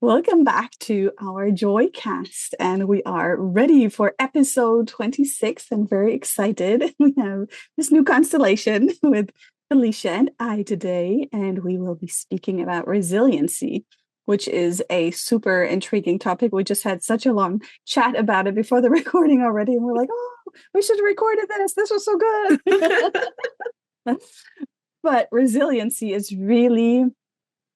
Welcome back to our Joycast, and we are ready for episode 26 and very excited. We have this new constellation with Felicia and I today, and we will be speaking about resiliency, which is a super intriguing topic. We just had such a long chat about it before the recording already, and we're like, oh, we should have recorded this. This was so good. But resiliency is really...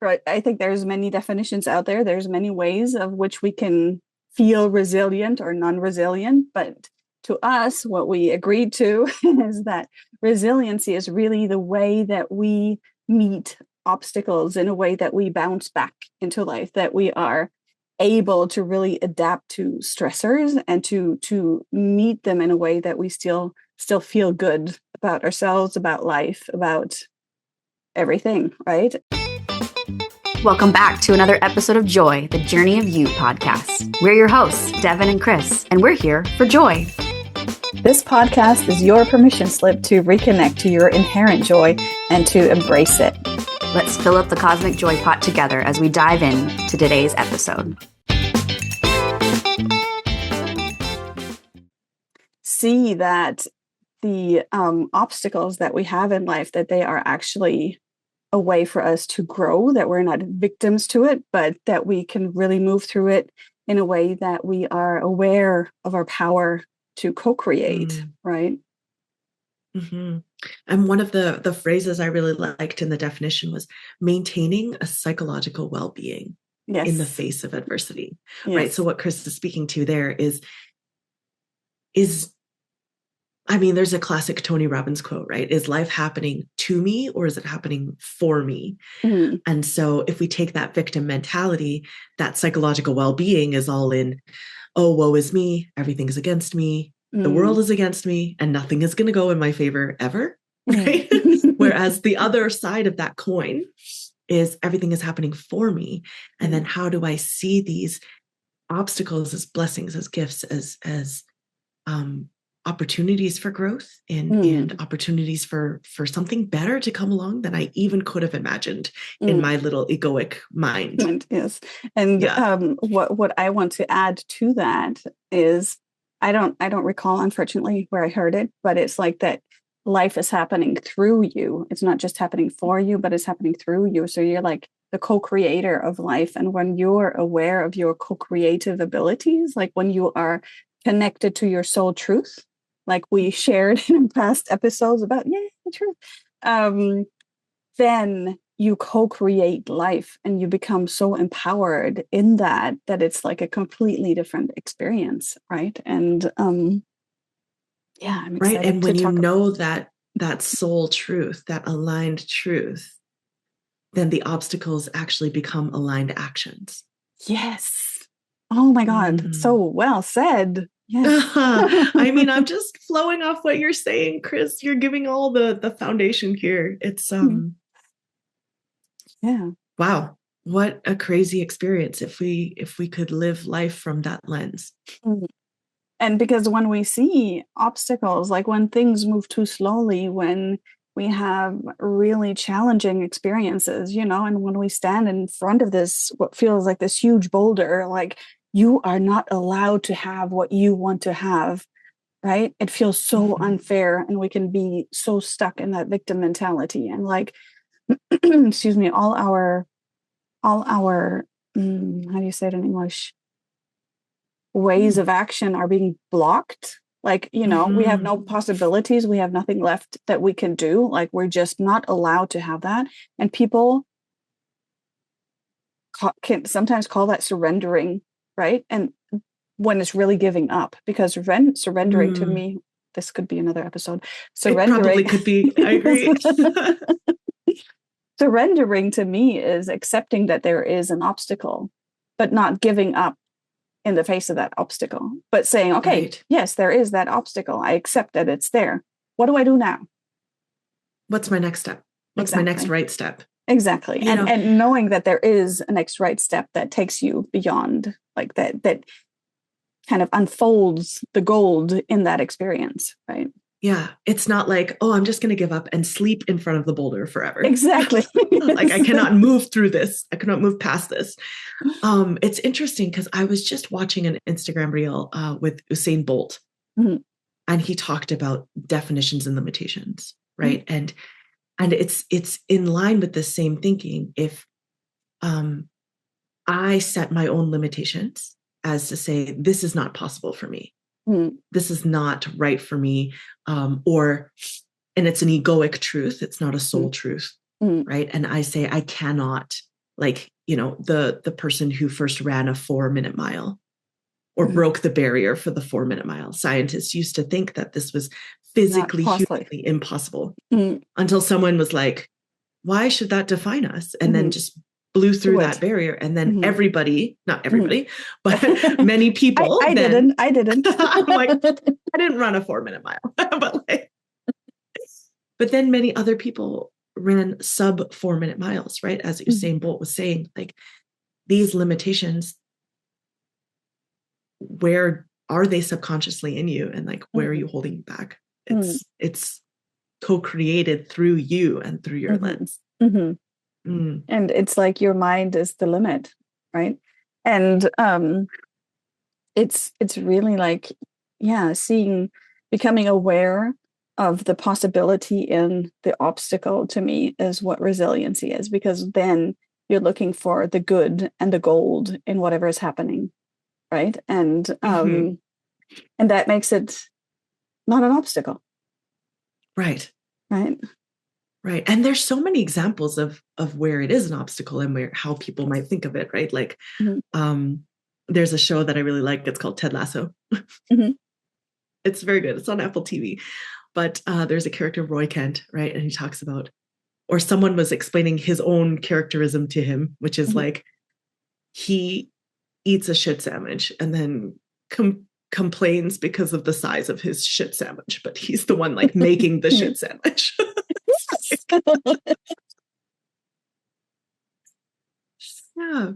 Right. I think there's many definitions out there. There's many ways of which we can feel resilient or non-resilient. But to us, what we agreed to is that resiliency is really the way that we meet obstacles in a way that we bounce back into life, that we are able to really adapt to stressors and to meet them in a way that we still feel good about ourselves, about life, about everything, right? Welcome back to another episode of Joy, the Journey of You podcast. We're your hosts, Devin and Chris, and we're here for joy. This podcast is your permission slip to reconnect to your inherent joy and to embrace it. Let's fill up the cosmic joy pot together as we dive in to today's episode. See that the obstacles that we have in life, that they are actually a way for us to grow, that we're not victims to it, but that we can really move through it in a way that we are aware of our power to co-create, right? Mm-hmm. And one of the phrases I really liked in the definition was maintaining a psychological well-being in the face of adversity, right? So what Chris is speaking to there is I mean, there's a classic Tony Robbins quote, right? Is life happening to me or is it happening for me? Mm-hmm. And so if we take that victim mentality, that psychological well-being is all in, oh, woe is me, everything is against me, the world is against me, and nothing is going to go in my favor ever, right? Whereas the other side of that coin is everything is happening for me. And then how do I see these obstacles as blessings, as gifts, as opportunities for growth and opportunities for something better to come along than I even could have imagined in my little egoic mind. Yes. And what I want to add to that is I don't recall, unfortunately, where I heard it, but it's like that life is happening through you. It's not just happening for you, but it's happening through you. So you're like the co-creator of life. And when you're aware of your co-creative abilities, like when you are connected to your soul truth, like we shared in past episodes about, the truth, then you co-create life and you become so empowered in that it's like a completely different experience, right? And I'm excited. Right. And when you know that soul truth, that aligned truth, then the obstacles actually become aligned actions. Yes. Oh my God. So well said. Yes. I mean, I'm just flowing off what you're saying, Chris. You're giving all the foundation here. It's wow, what a crazy experience if we could live life from that lens. And because when we see obstacles, like when things move too slowly, when we have really challenging experiences, and when we stand in front of this, what feels like this huge boulder, like you are not allowed to have what you want to have, right? It feels so unfair, and we can be so stuck in that victim mentality. And like, excuse me, all our, how do you say it in English? Ways of action are being blocked. Like, we have no possibilities. We have nothing left that we can do. Like, we're just not allowed to have that. And people can sometimes call that surrendering, right? And when it's really giving up, because surrendering to me, this could be another episode. Surrendering, it probably could be. I agree. Surrendering to me is accepting that there is an obstacle, but not giving up in the face of that obstacle, but saying, okay, yes, there is that obstacle. I accept that it's there. What do I do now? What's my next step? What's my next right step? Exactly. And knowing that there is a next right step that takes you beyond, like that kind of unfolds the gold in that experience, right? Yeah. It's not like, oh, I'm just going to give up and sleep in front of the boulder forever. Exactly. Like I cannot move through this. I cannot move past this. It's interesting because I was just watching an Instagram reel with Usain Bolt, Mhm. and he talked about definitions and limitations, right? Mhm. And it's in line with the same thinking. If I set my own limitations as to say, this is not possible for me. Mhm. This is not right for me. And it's an egoic truth. It's not a soul truth. Mhm. Right. And I say, I cannot, like, the person who first ran a 4-minute mile or Mhm. broke the barrier for the 4-minute mile. Scientists used to think that this was Not physically, possible. humanly impossible Mhm. until someone was like, why should that define us? And then Mhm. just blew through Do that it. barrier. And then Mhm. everybody, not Mhm. everybody, but many people I then, didn't. I didn't. I'm like, I didn't run a 4-minute mile, but then many other people ran sub 4-minute miles, right? As Mhm. Usain Bolt was saying, like these limitations, where are they subconsciously in you? And like, where are Mhm. you holding you back? Mhm. It's co-created through you and through your Mhm. lens. Mhm. Mm. And it's like your mind is the limit, right? And it's really like, yeah, becoming aware of the possibility in the obstacle to me is what resiliency is, because then you're looking for the good and the gold in whatever is happening, right? Mm-hmm. And that makes it not an obstacle, Right. right? Right. And there's so many examples of where it is an obstacle and where how people might think of it, right? Like Mhm. there's a show that I really like. It's called Ted Lasso. Mhm. It's very good. It's on Apple TV. But there's a character, Roy Kent, right? And he talks about, or someone was explaining his own characterism to him, which is Mhm. like he eats a shit sandwich and then complains because of the size of his shit sandwich, but he's the one like making the Mhm. shit sandwich. Yes. Yeah.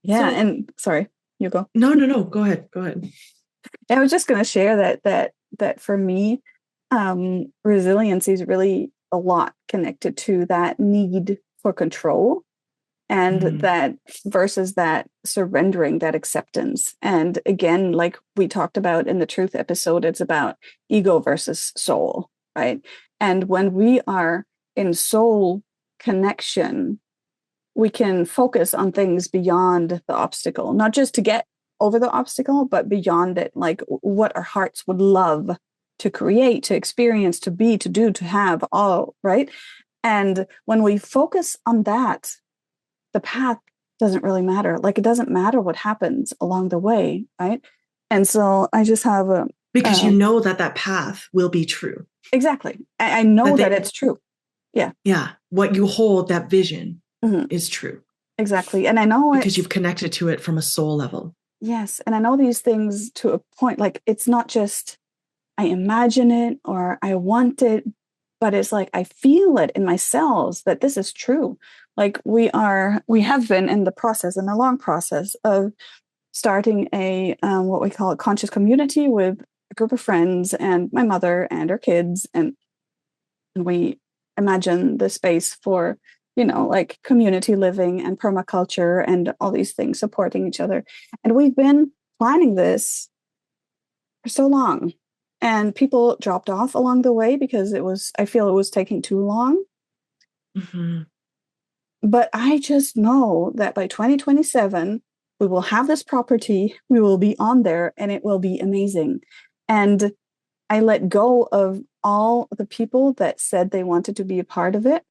Yeah, So and sorry, you go. no. Go ahead. Go ahead. I was just going to share that for me, resiliency is really a lot connected to that need for control, and Mm, that versus that surrendering, that acceptance. And again, like we talked about in the truth episode, it's about ego versus soul, right? And when we are in soul connection, we can focus on things beyond the obstacle, not just to get over the obstacle, but beyond it, like what our hearts would love to create, to experience, to be, to do, to have, all right. And when we focus on that, the path doesn't really matter. Like it doesn't matter what happens along the way, right? And so I just have a because you um, know that path will be true. exactly. I know That that they, it's true. Yeah. yeah, what you hold, that vision Mhm. is true Exactly. And I know because it's you've connected to it from a soul level. yes. And I know these things to a point. Like it's not just I imagine it or I want it, but it's like I feel it in my cells that this is true. Like we have been in the process, in a long process of starting a what we call a conscious community with a group of friends and my mother and her kids, and we imagine the space for like community living and permaculture and all these things supporting each other. And we've been planning this for so long, and people dropped off along the way because I feel it was taking too long. Mm-hmm. But I just know that by 2027 we will have this property, we will be on there, and it will be amazing. And I let go of all the people that said they wanted to be a part of it,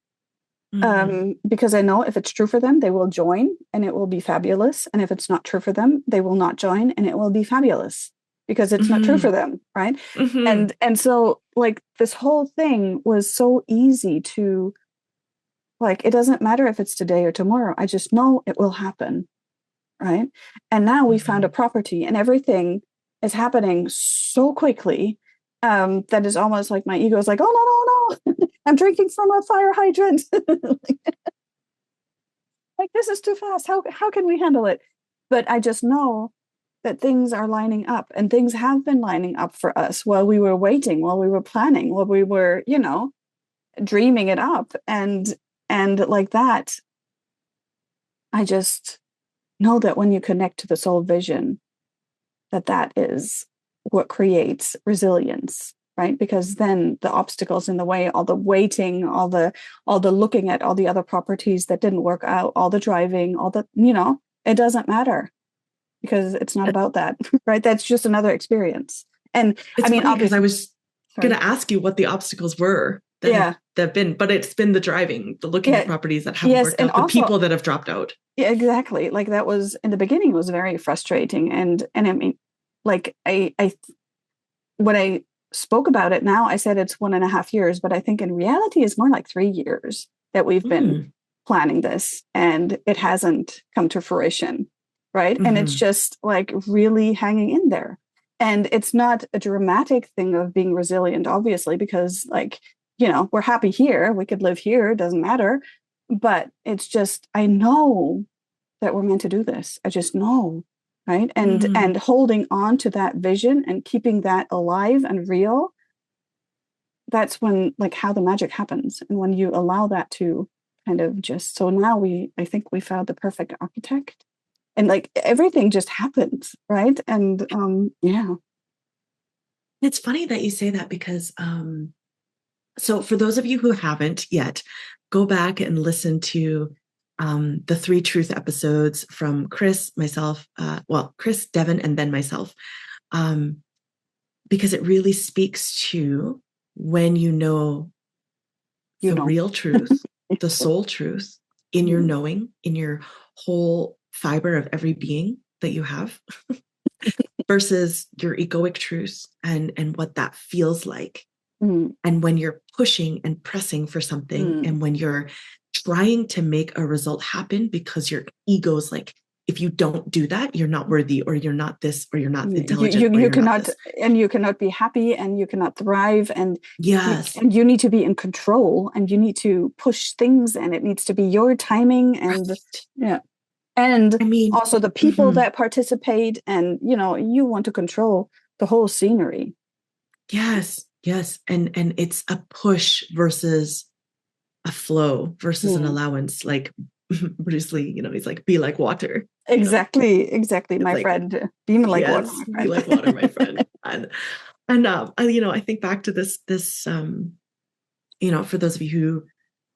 Mm-hmm. because I know if it's true for them, they will join and it will be fabulous. And if it's not true for them, they will not join and it will be fabulous because it's not true Mm-hmm. for them, right? Mm-hmm. And so like this whole thing was so easy to like, it doesn't matter if it's today or tomorrow. I just know it will happen, right? And now we found a Mm-hmm. property and everything is happening so quickly, that is almost like my ego is like, oh no, I'm drinking from a fire hydrant. Like this is too fast. How can we handle it? But I just know that things are lining up, and things have been lining up for us while we were waiting, while we were planning, while we were, dreaming it up. And like that, I just know that when you connect to the soul vision, that is what creates resilience, right? Because then the obstacles in the way, all the waiting, all the looking at all the other properties that didn't work out, all the driving, all the, it doesn't matter, because it's not about that, right? That's just another experience. And it's I mean, funny because obviously, I was going to ask you what the obstacles were that have been, but it's been the driving, the looking at properties that haven't worked out, the people that have dropped out. Yeah, exactly. Like that was in the beginning, it was very frustrating. And I mean, like I when I spoke about it now, I said it's 1.5 years, but I think in reality it's more like 3 years that we've been planning this, and it hasn't come to fruition. Right. And it's just like really hanging in there. And it's not a dramatic thing of being resilient, obviously, because like, we're happy here. We could live here. It doesn't matter. But it's just, I know that we're meant to do this. I just know. Right. And holding on to that vision and keeping that alive and real, that's when, like, how the magic happens. And when you allow that to kind of just, so now I think we found the perfect architect. And like everything just happens, right? And it's funny that you say that, because so for those of you who haven't yet, go back and listen to the 3 truth episodes from Chris, myself, Chris, Devin, and then myself, because it really speaks to when the real truth, the soul truth in your knowing, in your whole fiber of every being that you have, versus your egoic truth and what that feels like. And when you're pushing and pressing for something, and when you're trying to make a result happen because your ego's like, if you don't do that, you're not worthy, or you're not this, or you're not intelligent, you cannot, and you cannot be happy, and you cannot thrive, and and you need to be in control, and you need to push things, and it needs to be your timing, and and I mean, also the people that participate, and you want to control the whole scenery. Yes, and it's a push versus a flow versus an allowance. Like Bruce Lee, he's like, be like water. Exactly. My like, friend. Be like water, my friend. Be like water, my friend. And I think back to this, for those of you who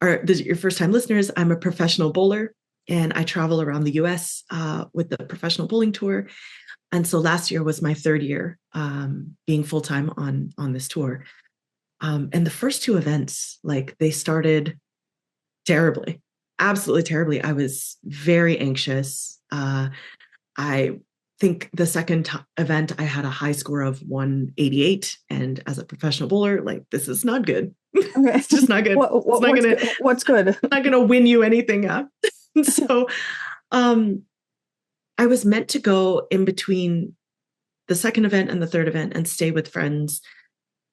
are your first time listeners, I'm a professional bowler, and I travel around the US with the professional bowling tour. And so last year was my 3rd year being full-time on this tour. And the first 2 events, like, they started terribly, absolutely terribly. I was very anxious. I think the second event, I had a high score of 188. And as a professional bowler, like, this is not good. Okay. It's just not good. What's good? It's not going to win you anything up. So I was meant to go in between the second event and the third event and stay with friends.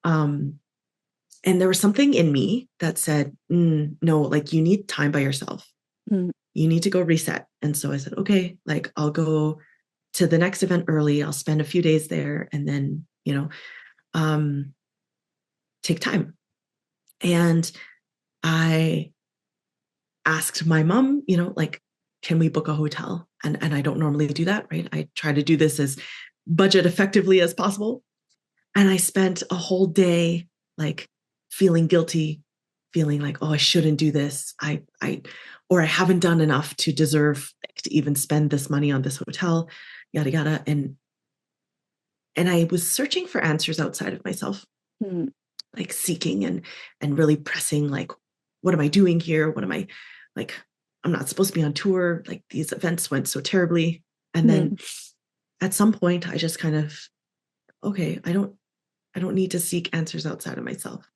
And there was something in me that said, no, like, you need time by yourself. You need to go reset. And so I said, okay, like, I'll go to the next event early. I'll spend a few days there, and then, take time. And I asked my mom, like, can we book a hotel? And I don't normally do that, right? I try to do this as budget effectively as possible. And I spent a whole day, like, feeling guilty, feeling like, oh, I shouldn't do this. Or I haven't done enough to deserve to even spend this money on this hotel, yada, yada. And I was searching for answers outside of myself, like seeking and really pressing, like, what am I doing here? What am I, like, I'm not supposed to be on tour. Like, these events went so terribly. And then at some point I just kind of, okay, I don't need to seek answers outside of myself.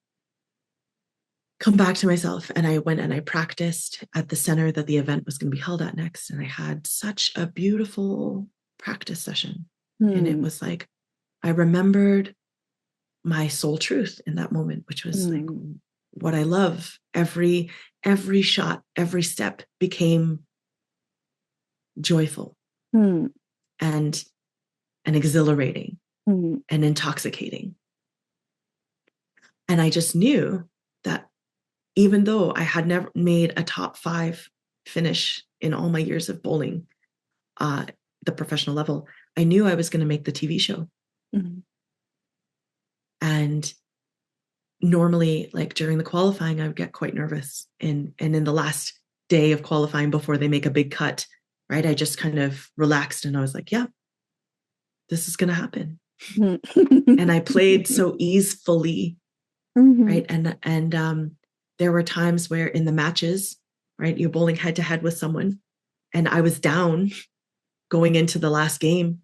Come back to myself. And I went and I practiced at the center that the event was going to be held at next. And I had such a beautiful practice session. And it was like, I remembered my soul truth in that moment, which was like, what I love. Every shot, every step became joyful. And and exhilarating Mm-hmm. and intoxicating. And I just knew that even though I had never made a top 5 finish in all my years of bowling, the professional level, I knew I was going to make the TV show. Mm-hmm. And normally, like during the qualifying, I would get quite nervous. And in the last day of qualifying before they make a big cut, right, I just kind of relaxed and I was like, yeah, this is going to happen. Mm-hmm. And I played so easefully, Mm-hmm. right? And there were times where in the matches, right, you're bowling head to head with someone, and I was down going into the last game,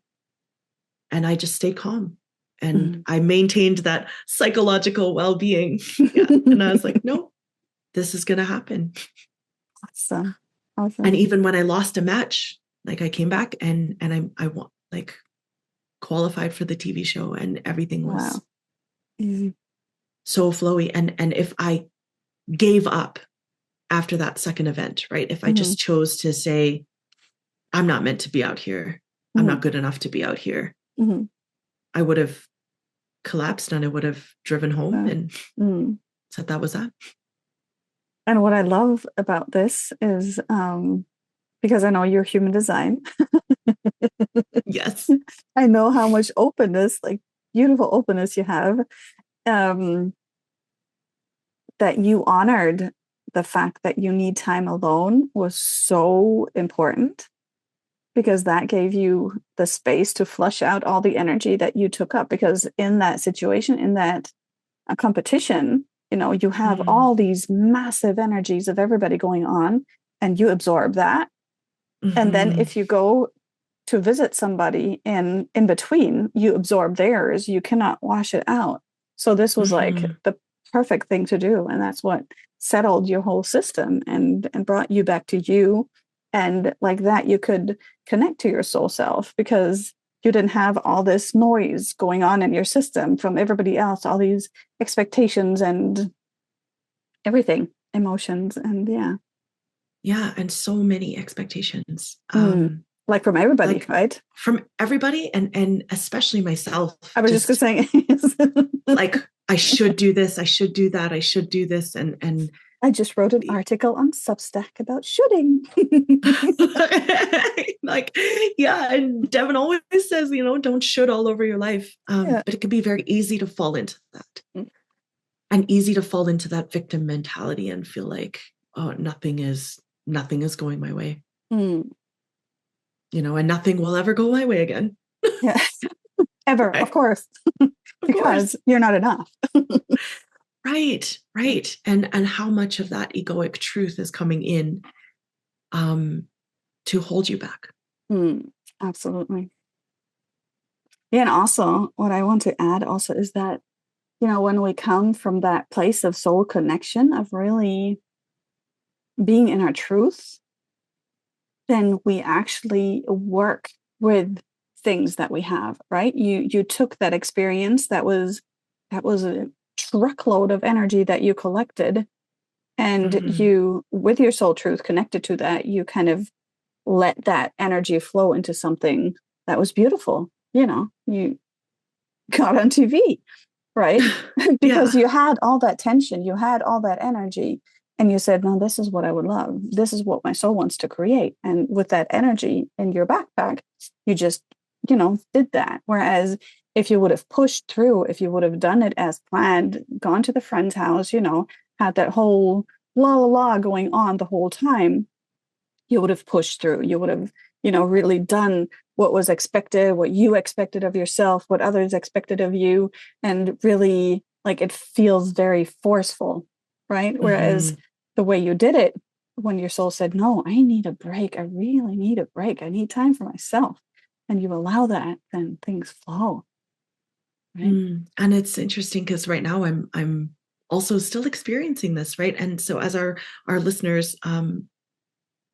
and I just stayed calm. And Mm-hmm. I maintained that psychological well-being. Yeah. And I was like, no, this is going to happen. Awesome. And even when I lost a match, like I came back and I like qualified for the TV show, and everything was easy. so flowy. And if I gave up after that second event, right, if I just chose to say, I'm not meant to be out here, I'm not good enough to be out here, I would have collapsed and I would have driven home and said that was that. And what I love about this is because I know you're human design. Yes. I know how much openness, like beautiful openness you have, that you honored the fact that you need time alone was so important, because that gave you the space to flush out all the energy that you took up. Because in that situation, in that competition, you have all these massive energies of everybody going on, and you absorb that. And then if you go to visit somebody in between, you absorb theirs. You cannot wash it out. So this was like the perfect thing to do. And that's what settled your whole system and brought you back to you. And like that, you could connect to your soul self, because you didn't have all this noise going on in your system from everybody else, all these expectations and everything, emotions. And yeah, and so many expectations. Like from everybody, like right? From everybody, and especially myself. I was just saying, like, I should do this, I should do that, I should do this, and I just wrote an article on Substack about shooting. Like, yeah, and Devin always says, don't should all over your life. But it can be very easy to fall into that, and easy to fall into that victim mentality and feel like, oh, nothing is going my way. And nothing will ever go my way again. Yeah. Ever, right? Of course. Because you're not enough. Right. And how much of that egoic truth is coming in to hold you back. Absolutely. Yeah, and also what I want to add also is that, when we come from that place of soul connection, of really being in our truth, then we actually work with things that we have, right? You took that experience that was a truckload of energy that you collected, and you, with your soul truth connected to that, you kind of let that energy flow into something that was beautiful. You got on TV, right? Because you had all that tension, you had all that energy, and you said, no, this is what I would love. This is what my soul wants to create. And with that energy in your backpack, you just, did that. Whereas if you would have pushed through, if you would have done it as planned, gone to the friend's house, had that whole la la la going on the whole time, you would have pushed through. You would have, really done what was expected, what you expected of yourself, what others expected of you. And really, like, it feels very forceful, right? Whereas the way you did it, when your soul said, no, I need a break. I really need a break. I need time for myself. And you allow that, then things flow. Right? And it's interesting because right now I'm also still experiencing this, right? And so as our listeners,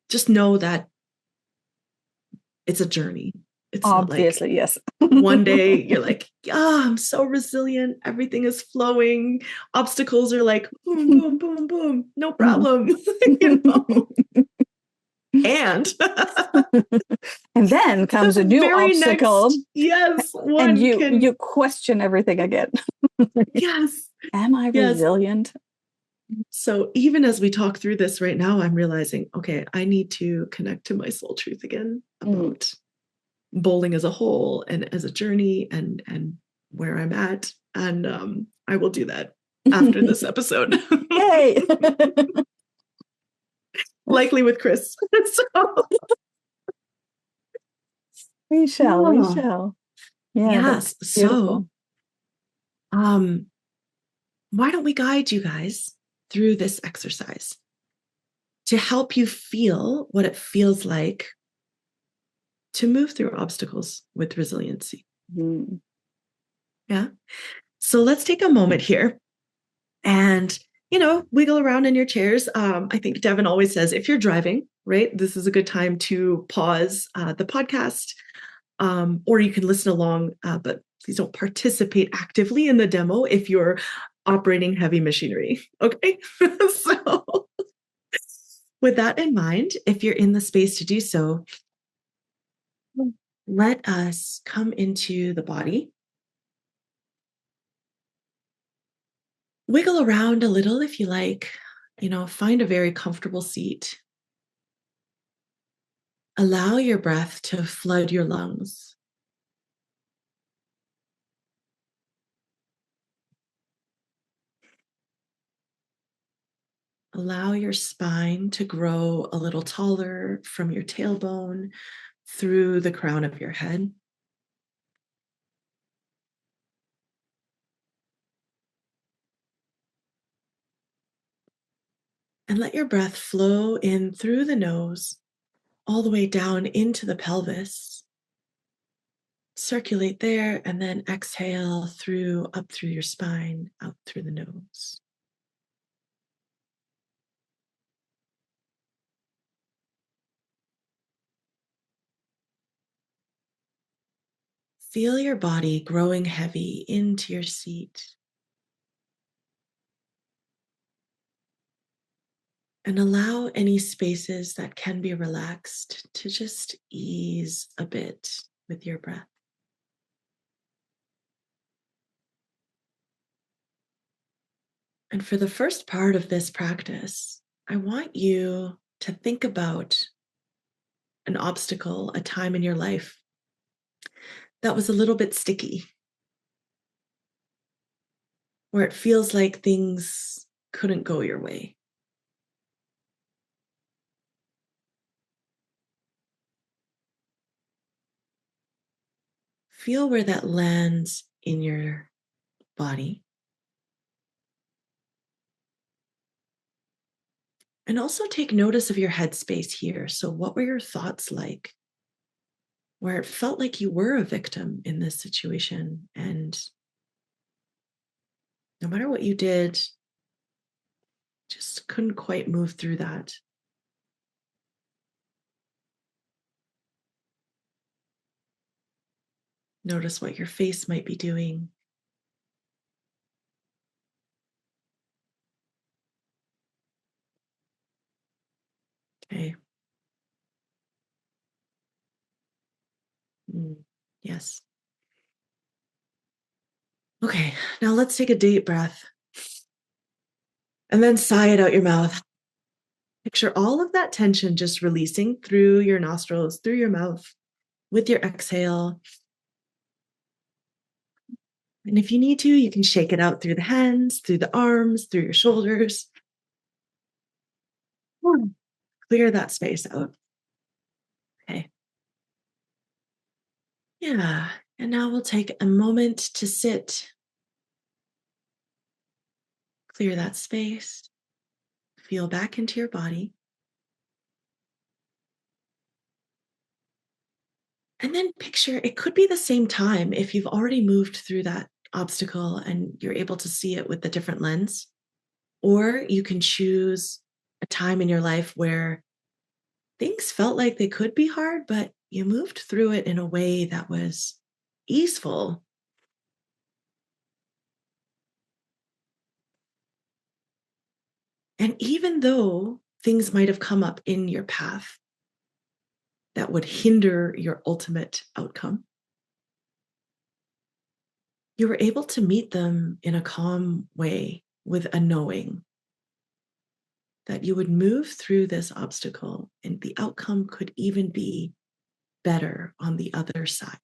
just know that it's a journey. It's obviously not like, yes. One day you're like, I'm so resilient. Everything is flowing. Obstacles are like, boom, boom, boom, boom. No problem. And And then comes a new obstacle. Yes, and you question everything again. Yes. Am I resilient? So even as we talk through this right now, I'm realizing, okay, I need to connect to my soul truth again about bowling as a whole and as a journey and where I'm at. And I will do that after this episode. Yay! Likely with Chris. So. We shall. Yeah, yes. that's beautiful. So, why don't we guide you guys through this exercise to help you feel what it feels like to move through obstacles with resiliency? Yeah. So let's take a moment here and, wiggle around in your chairs. I think Devin always says, if you're driving, right, this is a good time to pause the podcast, or you can listen along, but please don't participate actively in the demo if you're operating heavy machinery. Okay. So with that in mind, if you're in the space to do so, let us come into the body. Wiggle around a little if you like, find a very comfortable seat. Allow your breath to flood your lungs. Allow your spine to grow a little taller from your tailbone through the crown of your head. And let your breath flow in through the nose, all the way down into the pelvis. Circulate there and then exhale up through your spine, out through the nose. Feel your body growing heavy into your seat. And allow any spaces that can be relaxed to just ease a bit with your breath. And for the first part of this practice, I want you to think about an obstacle, a time in your life that was a little bit sticky, where it feels like things couldn't go your way. Feel where that lands in your body. And also take notice of your headspace here. So, what were your thoughts like? Where it felt like you were a victim in this situation, and no matter what you did, just couldn't quite move through that. Notice what your face might be doing. Okay. Yes. Okay, now let's take a deep breath and then sigh it out your mouth. Picture all of that tension just releasing through your nostrils, through your mouth with your exhale. And if you need to, you can shake it out through the hands, through the arms, through your shoulders. Clear that space out. Okay. Yeah. And now we'll take a moment to sit. Clear that space. Feel back into your body. And then picture, it could be the same time if you've already moved through that obstacle and you're able to see it with a different lens. Or you can choose a time in your life where things felt like they could be hard, but you moved through it in a way that was easeful. And even though things might have come up in your path that would hinder your ultimate outcome, you were able to meet them in a calm way with a knowing that you would move through this obstacle and the outcome could even be better on the other side.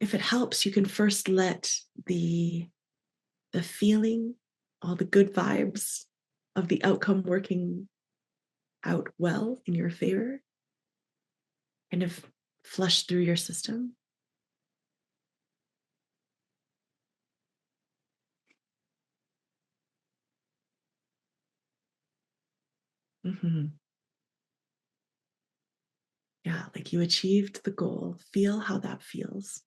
If it helps, you can first let the feeling, all the good vibes of the outcome working out well in your favor, kind of flush through your system. Mm-hmm. Yeah, like you achieved the goal. Feel how that feels.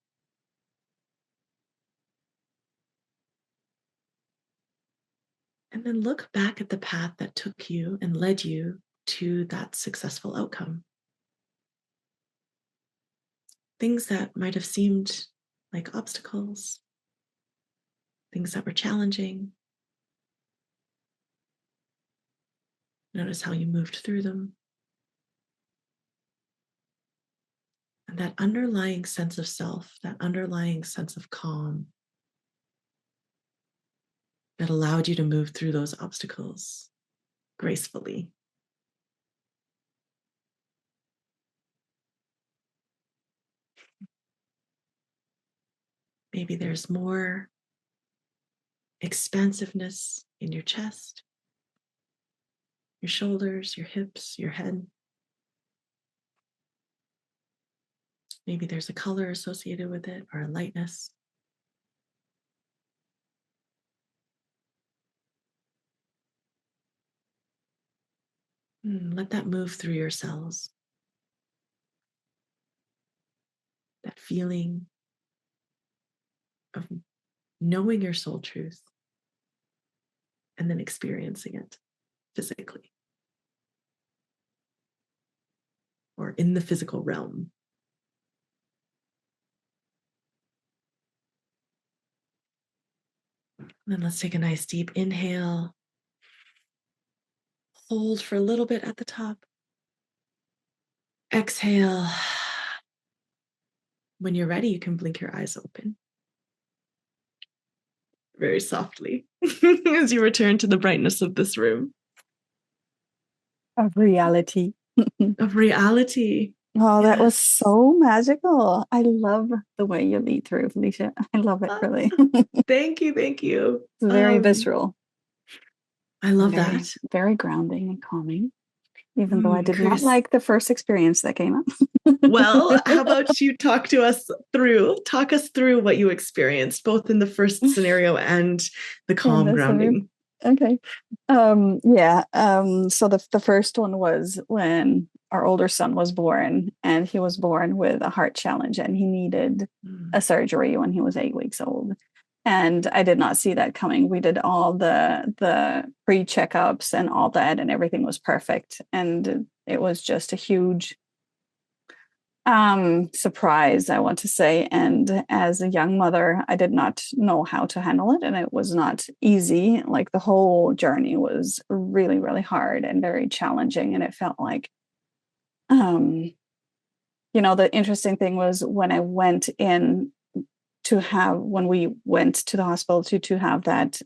And then look back at the path that took you and led you to that successful outcome. Things that might have seemed like obstacles, things that were challenging. Notice how you moved through them. And that underlying sense of self, that underlying sense of calm that allowed you to move through those obstacles gracefully. Maybe there's more expansiveness in your chest, your shoulders, your hips, your head. Maybe there's a color associated with it or a lightness. Let that move through your cells. That feeling of knowing your soul truth and then experiencing it physically or in the physical realm. And then let's take a nice deep inhale. Hold for a little bit at the top. Exhale. When you're ready, you can blink your eyes open very softly as you return to the brightness of this room. Of reality. Of reality. Oh, that was so magical. I love the way you lead through, Felicia. I love it, really. Thank you. Thank you. It's very visceral. I love very, that. Very grounding and calming, even though I did Chris, not like the first experience that came up. Well, how about you talk us through what you experienced, both in the first scenario and the calm grounding. Okay. Yeah. So the first one was when our older son was born, and he was born with a heart challenge, and he needed a surgery when he was 8 weeks old. And I did not see that coming. We did all the pre-checkups and all that, and everything was perfect. And it was just a huge surprise, I want to say. And as a young mother, I did not know how to handle it, and it was not easy. Like, the whole journey was really, really hard and very challenging. And it felt like, the interesting thing was when I went in when we went to the hospital to have that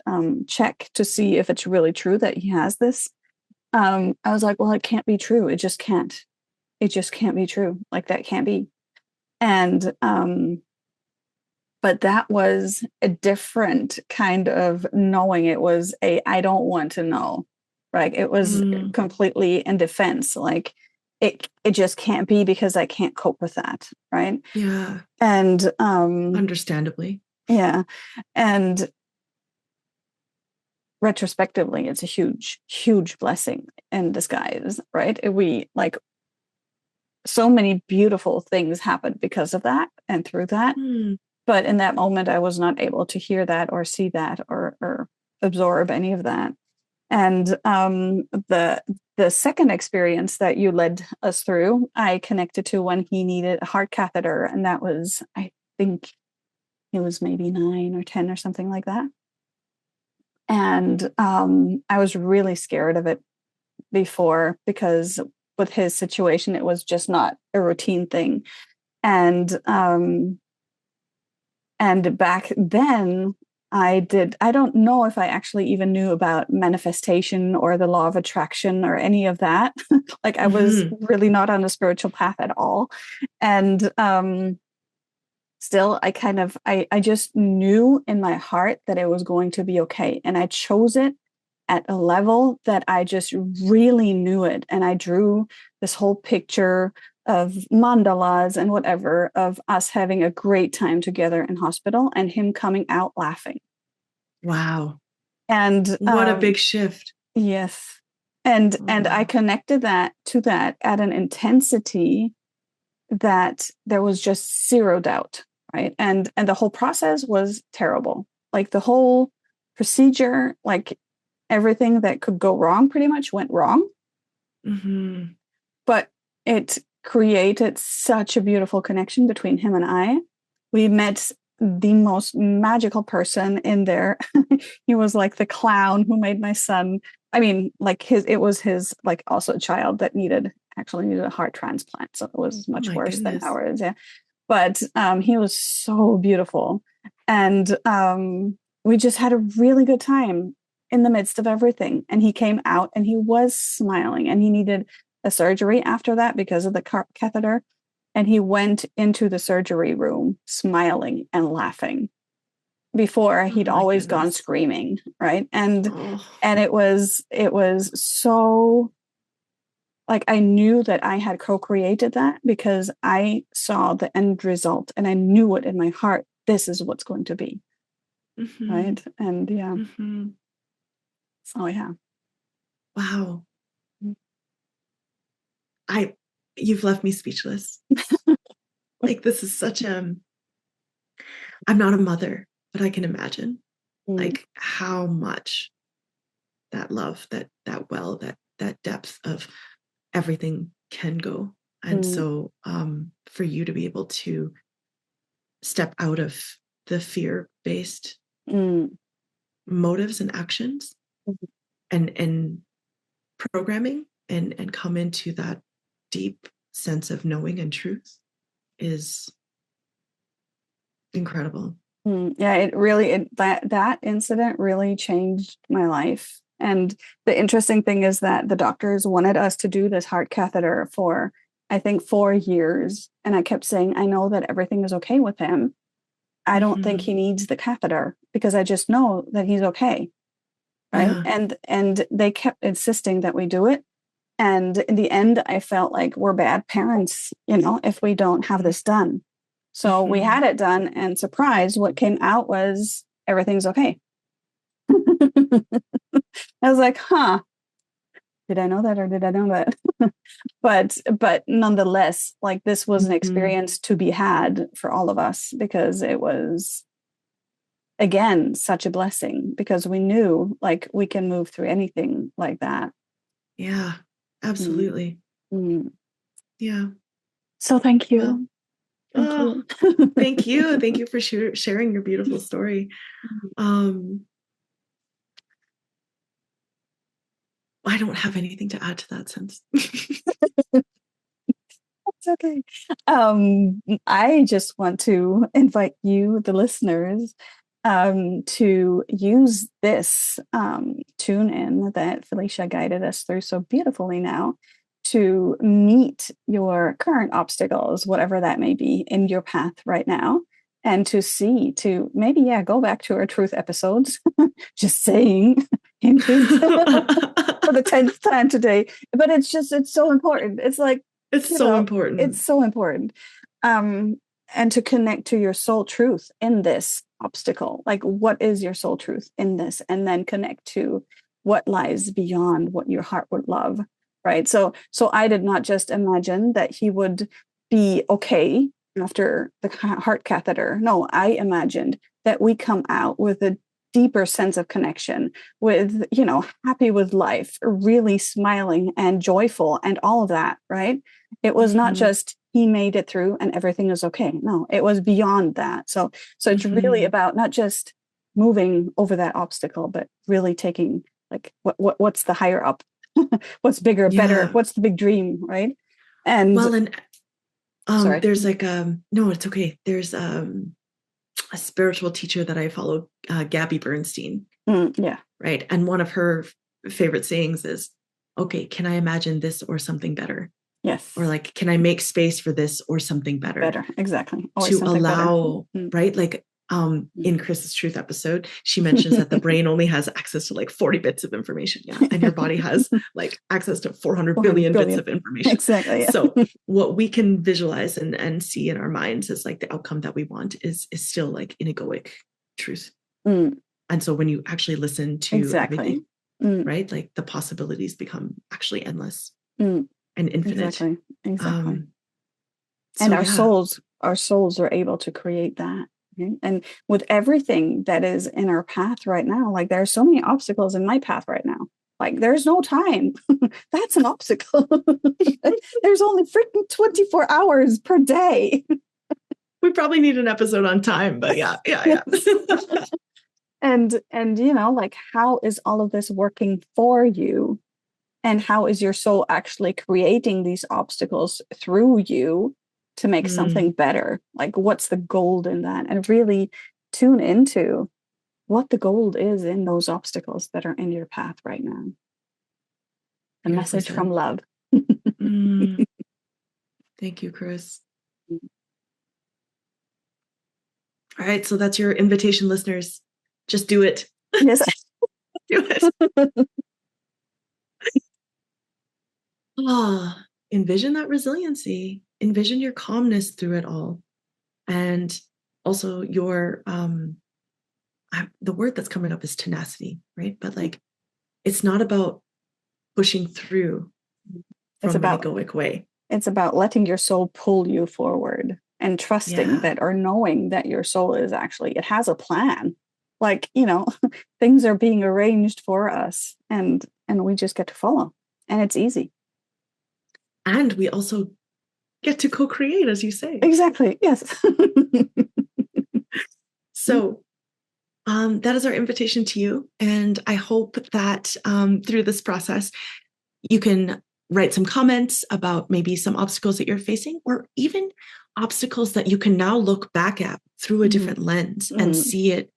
check to see if it's really true that he has this. I was like, well, it can't be true. It just can't be true. Like, that can't be. And but that was a different kind of knowing. It was I don't want to know. Right. It was completely in defense. Like, it just can't be, because I can't cope with that. Right. Yeah. And understandably. Yeah. And retrospectively, it's a huge, huge blessing in disguise. Right. We, like, so many beautiful things happened because of that and through that. But in that moment, I was not able to hear that or see that or absorb any of that. And the second experience that you led us through, I connected to when he needed a heart catheter. And that was, I think he was maybe 9 or 10 or something like that. And I was really scared of it before, because with his situation, it was just not a routine thing. And back then, I don't know if I actually even knew about manifestation or the law of attraction or any of that. Like, I was really not on the spiritual path at all. And still, I just knew in my heart that it was going to be okay. And I chose it at a level that I just really knew it. And I drew this whole picture of mandalas and whatever of us having a great time together in hospital and him coming out laughing. Wow. And what a big shift. Yes. And I connected that to that at an intensity that there was just zero doubt, right? And the whole process was terrible. Like, the whole procedure, like, everything that could go wrong pretty much went wrong. But it created such a beautiful connection between him and I. We met the most magical person in there. He was like the clown who made my son. I mean, like, it was his, like, also a child that actually needed a heart transplant. So it was much worse than ours. Yeah. But he was so beautiful. And we just had a really good time in the midst of everything. And he came out and he was smiling, and he needed a surgery after that because of the catheter. And he went into the surgery room smiling and laughing. Before, he'd always gone screaming, right? And it was so, like, I knew that I had co-created that because I saw the end result and I knew it in my heart. This is what's going to be. Right. And yeah. So yeah. Wow. You've left me speechless. Like, this is such I'm not a mother, but I can imagine like how much that love, that depth of everything can go. And so for you to be able to step out of the fear-based motives and actions and programming and come into that deep sense of knowing and truth is incredible. Yeah, that incident really changed my life. And the interesting thing is that the doctors wanted us to do this heart catheter for, I think, 4 years. And I kept saying, I know that everything is okay with him. I don't think he needs the catheter because I just know that he's okay. Right. Yeah. And they kept insisting that we do it. And in the end, I felt like we're bad parents, if we don't have this done. So we had it done, and surprise, what came out was everything's okay. I was like, did I know that or did I know that? but nonetheless, like, this was an experience to be had for all of us, because it was, again, such a blessing, because we knew, like, we can move through anything like that. Yeah, absolutely. Yeah. So thank you. Well, thank you. Thank you for sharing your beautiful story. I don't have anything to add to that sense. It's okay. I just want to invite you, the listeners, to use this tune in that Felicia guided us through so beautifully now, to meet your current obstacles, whatever that may be in your path right now, and to maybe, go back to our truth episodes. Just saying, for the 10th time today. But it's so important. It's like, it's so important. It's so important. And to connect to your soul truth in this obstacle. Like, what is your soul truth in this? And then connect to what lies beyond what your heart would love. Right. So I did not just imagine that he would be okay after the heart catheter. No, I imagined that we come out with a deeper sense of connection, with, happy with life, really smiling and joyful and all of that. Right. It was not just he made it through and everything is okay. No, it was beyond that. So it's really about not just moving over that obstacle, but really taking like what's the higher up, what's bigger, better, what's the big dream, right? And sorry. There's like no, it's okay. There's a spiritual teacher that I follow, Gabby Bernstein. Yeah. Right. And one of her favorite sayings is, okay, can I imagine this or something better? Yes. Or like, can I make space for this or something better? Better, exactly. Or to allow, right? Like in Chris's Truth episode, she mentions that the brain only has access to like 40 bits of information. Yeah. And your body has like access to 400 billion bits of information. Exactly. Yeah. So what we can visualize and see in our minds is like the outcome that we want is still like in egoic truth. And so when you actually listen to everything, right? Like the possibilities become actually endless and infinite. Exactly. And our souls are able to create that. Okay? And with everything that is in our path right now, like there are so many obstacles in my path right now. Like there's no time. That's an obstacle. There's only freaking 24 hours per day. We probably need an episode on time, but yeah. And you know, like how is all of this working for you? And how is your soul actually creating these obstacles through you to make something better? Like what's the gold in that? And really tune into what the gold is in those obstacles that are in your path right now. A message from love. Thank you, Chris. All right, so that's your invitation, listeners. Just do it. Yes. Do it. Envision that resiliency. Envision your calmness through it all. And also your, the word that's coming up is tenacity, right? But like, it's not about pushing through from an egoic way. It's about letting your soul pull you forward and trusting that, or knowing that your soul is actually, it has a plan. Like, you know, things are being arranged for us and we just get to follow, and it's easy. And we also get to co-create, as you say. Exactly. Yes. So that is our invitation to you. And I hope that through this process, you can write some comments about maybe some obstacles that you're facing, or even obstacles that you can now look back at through a different lens and see it.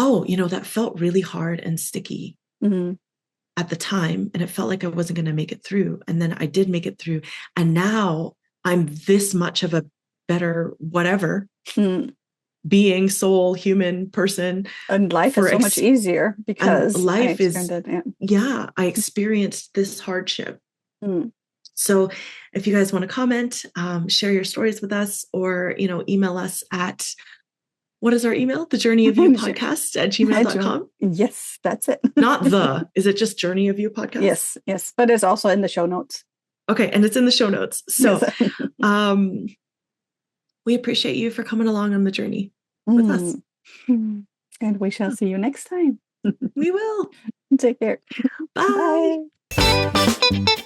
Oh, you know, that felt really hard and sticky at the time. And it felt like I wasn't going to make it through. And then I did make it through. And now I'm this much of a better whatever being, soul, human, person. And life is so much easier because life is, I experienced this hardship. So if you guys want to comment, share your stories with us, or, you know, email us at, what is our email? The Journey of You podcast at gmail.com. Yes, that's it. Is it just Journey of You podcast? Yes. But it's also in the show notes. Okay. And it's in the show notes. So we appreciate you for coming along on the journey with us. And we shall see you next time. We will. Take care. Bye. Bye.